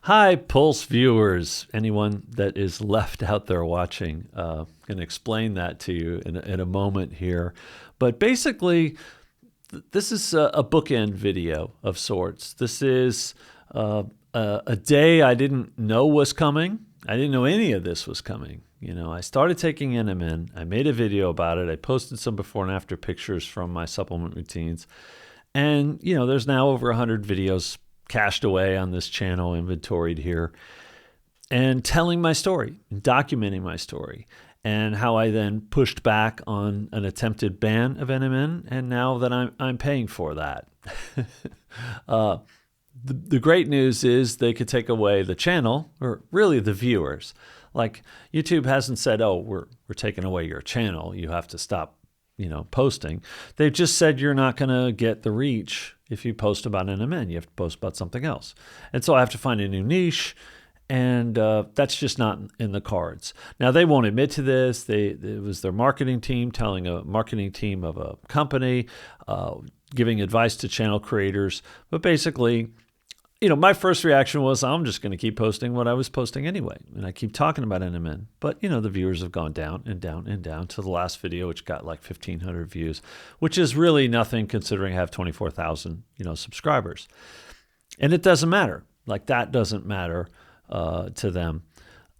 Hi, Pulse viewers. Anyone that is left out there watching, can explain that to you in a moment here. But basically, this is a bookend video of sorts. This is a day I didn't know was coming. I didn't know any of this was coming. You know, I started taking NMN. I made a video about it. I posted some before and after pictures from my supplement routines. And, you know, there's now over 100 videos cached away on this channel, inventoried here, and telling my story, documenting my story, and how I then pushed back on an attempted ban of NMN, and now that I'm paying for that. The great news is they could take away the channel, or really the viewers. Like, YouTube hasn't said, oh, we're taking away your channel, you have to stop, posting. They've just said you're not going to get the reach if you post about NMN. You have to post about something else. And so I have to find a new niche, and that's just not in the cards. Now, they won't admit to this. It was their marketing team telling a marketing team of a company, giving advice to channel creators. But basically, my first reaction was, I'm just going to keep posting what I was posting anyway. And I keep talking about NMN. But, the viewers have gone down and down and down to the last video, which got like 1,500 views, which is really nothing considering I have 24,000, subscribers. And it doesn't matter. Like, that doesn't matter to them.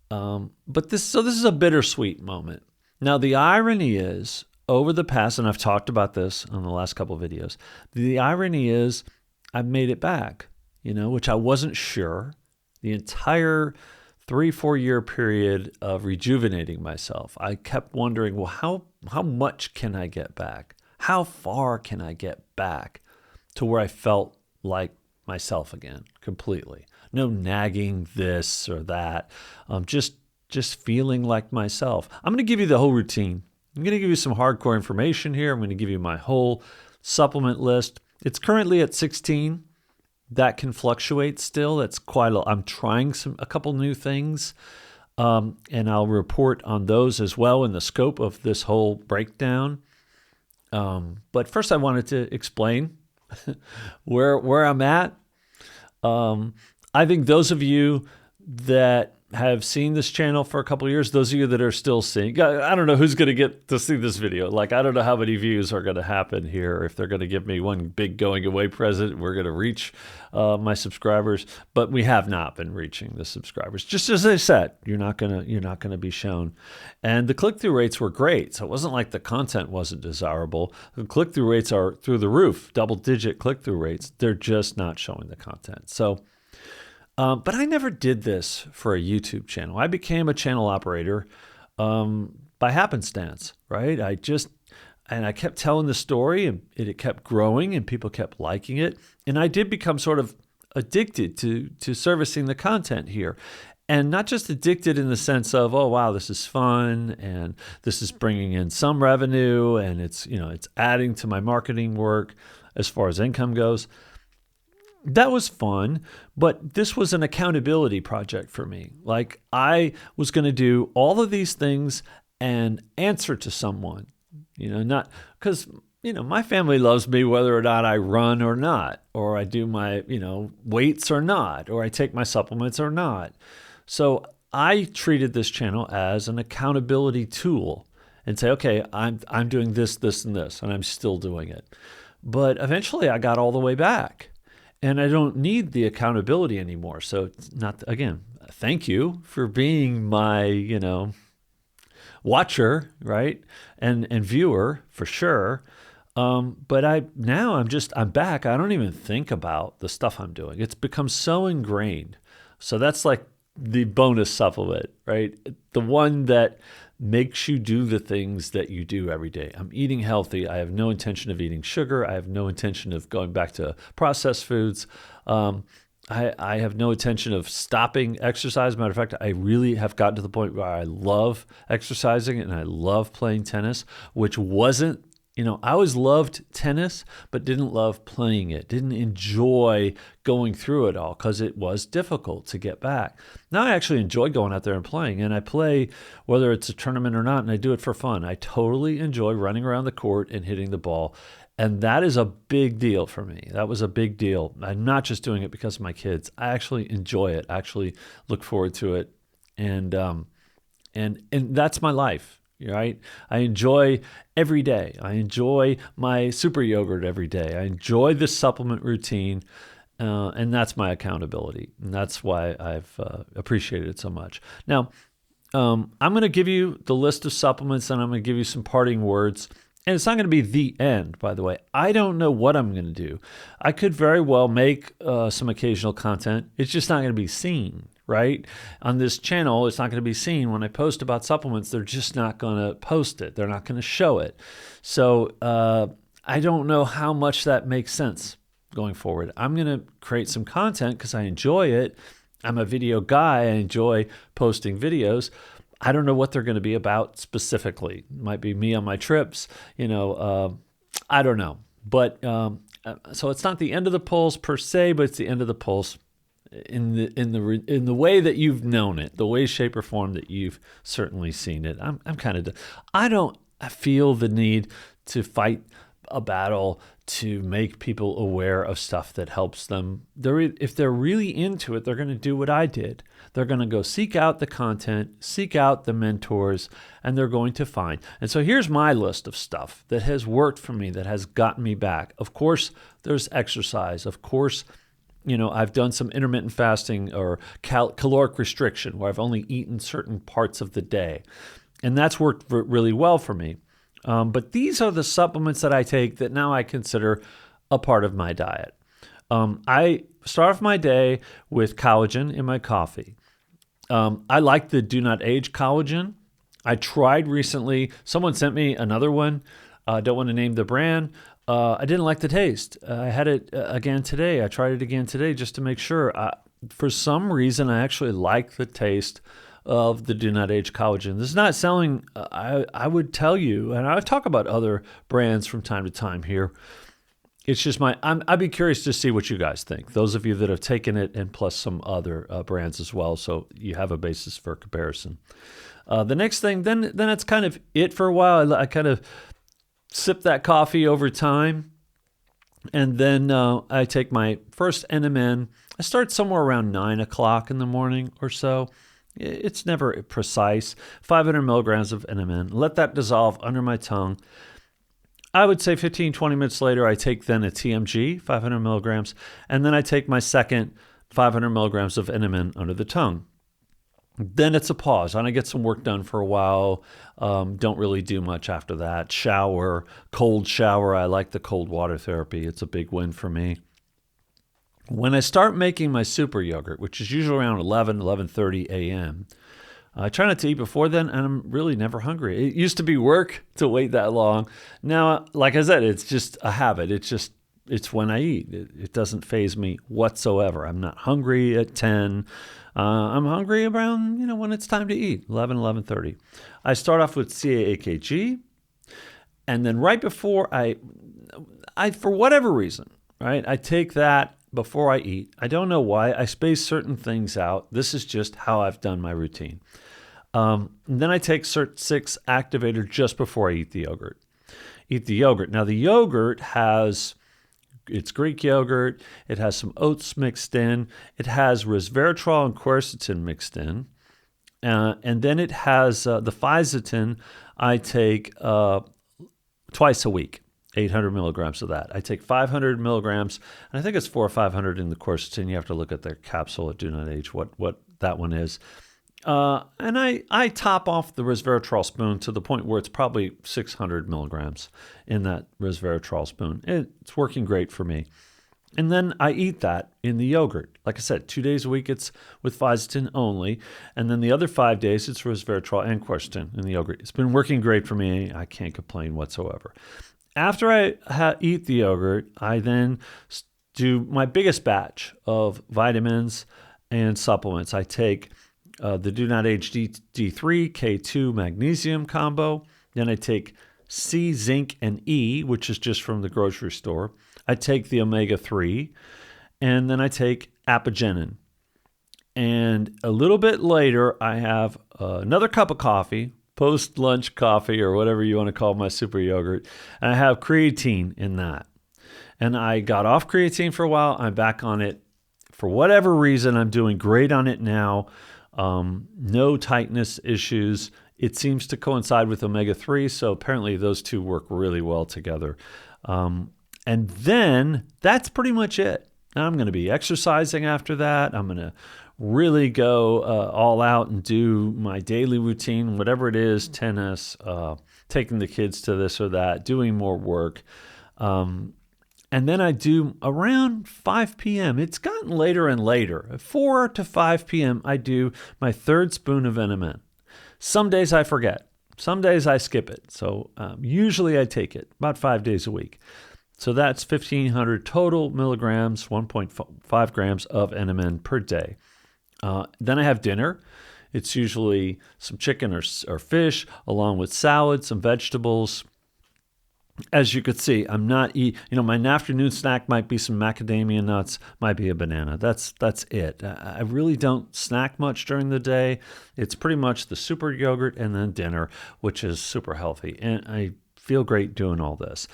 But this is a bittersweet moment. Now, the irony is, over the past, and I've talked about this on the last couple of videos, the irony is I've made it back. Which I wasn't sure. The entire 3-4 year period of rejuvenating myself, I kept wondering, well, how much can I get back? How far can I get back to where I felt like myself again, completely? No nagging this or that. Just feeling like myself. I'm going to give you the whole routine. I'm going to give you some hardcore information here. I'm going to give you my whole supplement list. It's currently at 16. That can fluctuate still. That's quite I'm trying a couple new things, and I'll report on those as well in the scope of this whole breakdown. But first, I wanted to explain where I'm at. I think those of you that have seen this channel for a couple of years, those of you that are still seeing, I don't know who's going to get to see this video. Like, I don't know how many views are going to happen here. If they're going to give me one big going away present, we're going to reach my subscribers, but we have not been reaching the subscribers. Just as I said, you're not going to be shown. And the click-through rates were great. So it wasn't like the content wasn't desirable. The click-through rates are through the roof, double-digit click-through rates. They're just not showing the content. So but I never did this for a YouTube channel. I became a channel operator by happenstance, right? I kept telling the story, and it kept growing, and people kept liking it. And I did become sort of addicted to servicing the content here. And not just addicted in the sense of, oh, wow, this is fun, and this is bringing in some revenue, and it's adding to my marketing work as far as income goes. That was fun, but this was an accountability project for me. Like, I was going to do all of these things and answer to someone, not because, my family loves me whether or not I run or not, or I do my, weights or not, or I take my supplements or not. So I treated this channel as an accountability tool and say, okay, I'm doing this, this, and this, and I'm still doing it. But eventually I got all the way back. And I don't need the accountability anymore. So it's not, again, thank you for being my, watcher, right? And viewer for sure. But I'm back. I don't even think about the stuff I'm doing. It's become so ingrained. So that's like the bonus supplement, right? The one that makes you do the things that you do every day. I'm eating healthy. I have no intention of eating sugar. I have no intention of going back to processed foods. I have no intention of stopping exercise. Matter of fact, I really have gotten to the point where I love exercising and I love playing tennis, which wasn't, I always loved tennis, but didn't love playing it, didn't enjoy going through it all because it was difficult to get back. Now I actually enjoy going out there and playing, and I play whether it's a tournament or not, and I do it for fun. I totally enjoy running around the court and hitting the ball. And that is a big deal for me. That was a big deal. I'm not just doing it because of my kids. I actually enjoy it. I actually look forward to it. And that's my life, right? I enjoy every day. I enjoy my super yogurt every day. I enjoy this supplement routine. And that's my accountability. And that's why I've appreciated it so much. Now, I'm going to give you the list of supplements, and I'm going to give you some parting words. And it's not going to be the end, by the way. I don't know what I'm going to do. I could very well make some occasional content. It's just not going to be seen, right? On this channel, it's not going to be seen. When I post about supplements, they're just not going to post it. They're not going to show it. So I don't know how much that makes sense going forward. I'm going to create some content because I enjoy it. I'm a video guy. I enjoy posting videos. I don't know what they're going to be about specifically. It might be me on my trips, I don't know. But so it's not the end of the pulse per se, but it's the end of the pulse in the way that you've known it, the way, shape, or form that you've certainly seen it. I don't feel the need to fight a battle to make people aware of stuff that helps them. If they're really into it, they're going to do what I did. They're going to go seek out the content, seek out the mentors, and they're going to find. And so here's my list of stuff that has worked for me, that has gotten me back. Of course, there's exercise. Of course, I've done some intermittent fasting or caloric restriction where I've only eaten certain parts of the day. And that's worked really well for me. But these are the supplements that I take that now I consider a part of my diet. I start off my day with collagen in my coffee. I like the Do Not Age collagen. I tried recently. Someone sent me another one. I don't want to name the brand. I didn't like the taste. I had it again today. I tried it again today just to make sure. For some reason, I actually like the taste of the Do Not Age collagen. This is not selling, I would tell you, and I talk about other brands from time to time here. It's just I'd be curious to see what you guys think. Those of you that have taken it, and plus some other brands as well, so you have a basis for comparison. The next thing, then it's kind of it for a while. I kind of sip that coffee over time, and then I take my first NMN. I start somewhere around 9 o'clock in the morning or so. It's never precise. 500 milligrams of NMN. Let that dissolve under my tongue. I would say 15, 20 minutes later, I take then a TMG, 500 milligrams, and then I take my second 500 milligrams of NMN under the tongue. Then it's a pause, and I get some work done for a while. Don't really do much after that. Shower, cold shower. I like the cold water therapy. It's a big win for me. When I start making my super yogurt, which is usually around 11:30 a.m., I try not to eat before then, and I'm really never hungry. It used to be work to wait that long. Now, like I said, it's just a habit. It's when I eat. It doesn't faze me whatsoever. I'm not hungry at 10. I'm hungry around, when it's time to eat, 11:30. I start off with CAAKG, and then right before I for whatever reason, right, I take that before I eat. I don't know why. I space certain things out. This is just how I've done my routine. Then I take Cert6 activator just before I eat the yogurt. Now, the yogurt it's Greek yogurt. It has some oats mixed in. It has resveratrol and quercetin mixed in. And then it has the fisetin I take twice a week. 800 milligrams of that. I take 500 milligrams, and I think it's 400 or 500 in the quercetin. You have to look at their capsule at Do Not Age, what that one is. And I top off the resveratrol spoon to the point where it's probably 600 milligrams in that resveratrol spoon. It's working great for me. And then I eat that in the yogurt. Like I said, 2 days a week it's with fisetin only, and then the other 5 days it's resveratrol and quercetin in the yogurt. It's been working great for me. I can't complain whatsoever. After I eat the yogurt, I then do my biggest batch of vitamins and supplements. I take the Do Not Age D3, K2 magnesium combo. Then I take C, zinc, and E, which is just from the grocery store. I take the omega-3, and then I take apigenin. And a little bit later, I have another cup of coffee, post-lunch coffee or whatever you want to call my super yogurt. And I have creatine in that. And I got off creatine for a while. I'm back on it. For whatever reason, I'm doing great on it now. No tightness issues. It seems to coincide with omega-3, so apparently those two work really well together. And then that's pretty much it. I'm going to be exercising after that. I'm going to really go all out and do my daily routine, whatever it is, tennis, taking the kids to this or that, doing more work. And then I do around 5 p.m. It's gotten later and later. At 4 to 5 p.m., I do my third spoon of NMN. Some days I forget. Some days I skip it. So usually I take it about 5 days a week. So that's 1,500 total milligrams, 1.5 grams of NMN per day. Then I have dinner. It's usually some chicken or fish, along with salad, some vegetables. As you could see, I'm not my afternoon snack might be some macadamia nuts, might be a banana. That's it. I really don't snack much during the day. It's pretty much the super yogurt and then dinner, which is super healthy. And I feel great doing all this.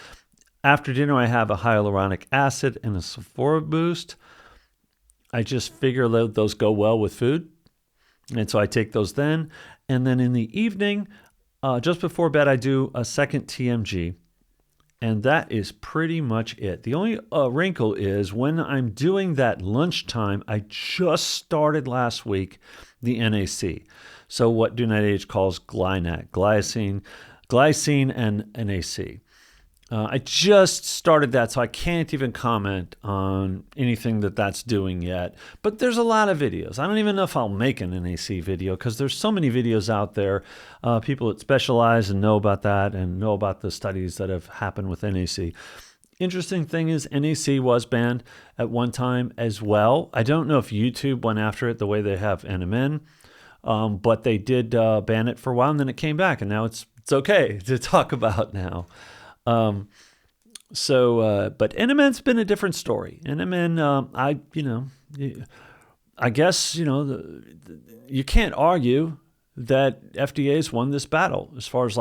After dinner, I have a hyaluronic acid and a sulfur boost. I just figure those go well with food. And so I take those then. And then in the evening, just before bed, I do a second TMG. And that is pretty much it. The only wrinkle is when I'm doing that lunchtime, I just started last week the NAC. So what Do Not Age calls GlyNAC, glycine and NAC. I just started that, so I can't even comment on anything that's doing yet. But there's a lot of videos. I don't even know if I'll make an NAC video because there's so many videos out there. People that specialize and know about that and know about the studies that have happened with NAC. Interesting thing is NAC was banned at one time as well. I don't know if YouTube went after it the way they have NMN, but they did ban it for a while, and then it came back, and now it's okay to talk about now. But NMN's been a different story. NMN, I guess, you can't argue that FDA's won this battle as far as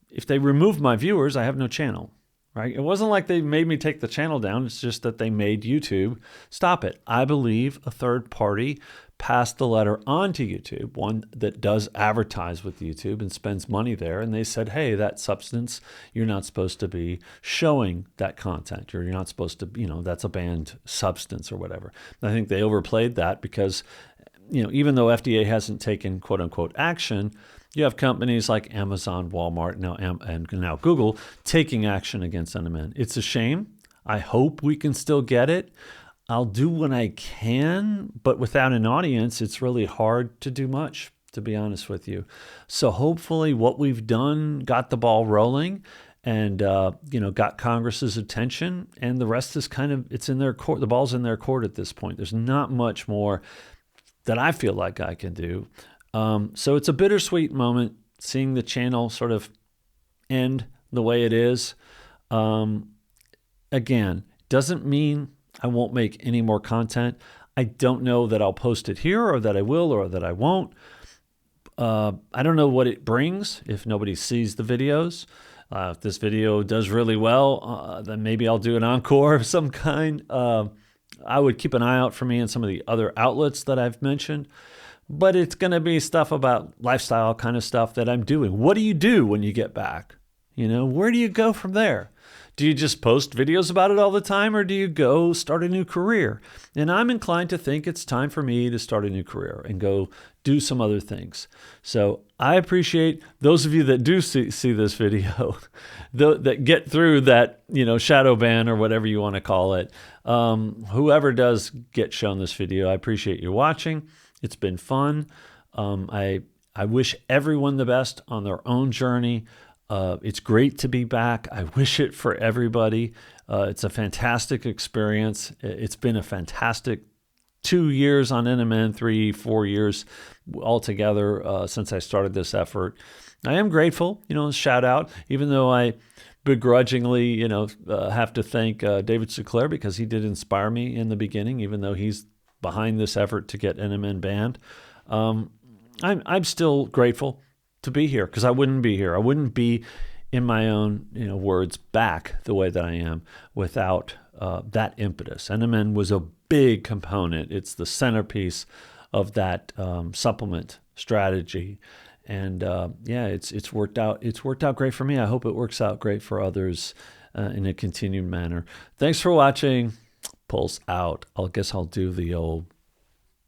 if they remove my viewers, I have no channel, right? It wasn't like they made me take the channel down. It's just that they made YouTube stop it. I believe a third party passed the letter on to YouTube, one that does advertise with YouTube and spends money there. And they said, hey, that substance, you're not supposed to be showing that content. Or you're not supposed to, that's a banned substance or whatever. And I think they overplayed that because, even though FDA hasn't taken quote unquote action, you have companies like Amazon, Walmart, and now Google taking action against NMN. It's a shame. I hope we can still get it. I'll do what I can, but without an audience, it's really hard to do much, to be honest with you. So hopefully what we've done got the ball rolling and, got Congress's attention, and the rest is it's in their court. The ball's in their court at this point. There's not much more that I feel like I can do. So it's a bittersweet moment seeing the channel sort of end the way it is. Again, doesn't mean I won't make any more content. I don't know that I'll post it here or that I will or that I won't. I don't know what it brings if nobody sees the videos. If this video does really well, then maybe I'll do an encore of some kind. I would keep an eye out for me in some of the other outlets that I've mentioned. But it's going to be stuff about lifestyle kind of stuff that I'm doing. What do you do when you get back? Where do you go from there? Do you just post videos about it all the time, or do you go start a new career? And I'm inclined to think it's time for me to start a new career and go do some other things. So I appreciate those of you that do see this video, that get through that, shadow ban or whatever you want to call it. Whoever does get shown this video, I appreciate you watching. It's been fun. I wish everyone the best on their own journey. It's great to be back. I wish it for everybody. It's a fantastic experience. It's been a fantastic 2 years on NMN, 3-4 years altogether since I started this effort. I am grateful, shout out, even though I begrudgingly, have to thank David Sinclair because he did inspire me in the beginning, even though he's behind this effort to get NMN banned. I'm still grateful to be here, because I wouldn't be here. I wouldn't be in my own words back the way that I am without that impetus. NMN was a big component. It's the centerpiece of that supplement strategy. And it's worked out. It's worked out great for me. I hope it works out great for others in a continued manner. Thanks for watching. Pulse out. I guess I'll do the old